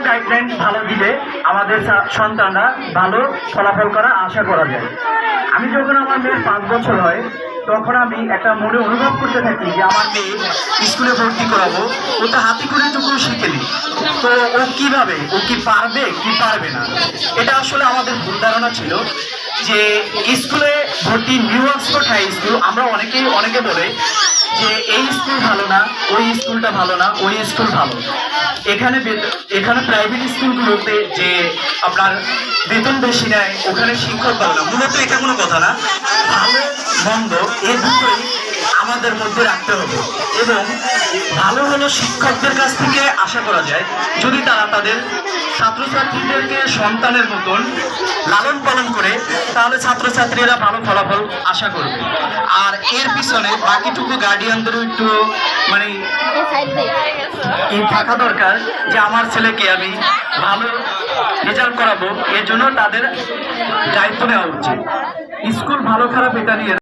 Guideline ভালো দিলে আমাদের সন্তানরা ভালো ফলাফল করা আশা করা যায়। আমি যখন আমার মেয়ের 5 বছর হয় তখন আমি একটা মনে অনুভব করতে থাকি যে আমার মেয়ে স্কুলে ভর্তি করাবো, ওটা হাতে করে টুকু শিখেনি, তো ও কিভাবে, ও কি পারবে কি পারবে না। এটা আসলে আমাদের ভুল ধারণা ছিল যে স্কুলে ভর্তি নিউ অক্সফোর্ড হাই স্কুল, আমরা অনেকে বলে যে এই স্কুল ভালো না, ওই স্কুলটা ভালো না, ওই স্কুল ভালো। এখানে প্রাইভেট স্কুলগুলোতে যে আপনার বেতন বেশি নেয়, ওখানে শিক্ষক ভালো না, মূলত এটা কোনো কথা না। ভালো মন্দ এই দুটোই আমাদের মধ্যে রাখতে হবে এবং ভালো হলো শিক্ষকদের কাছ থেকে আশা করা যায় যদি তারা তাদের ছাত্রছাত্রীদেরকে সন্তানের মতন লালন পালন করে, তাহলে ছাত্রছাত্রীরা ভালো ফলাফল আশা করবে। আর এর পিছনে বাকিটুকু গার্ডিয়ানদেরও একটু মানে থাকা দরকার যে আমার ছেলেকে আমি ভালো রেজাল্ট করাবো, এর জন্য তাদের দায়িত্ব নেওয়া উচিত। স্কুল ভালো খারাপ এটা নিয়ে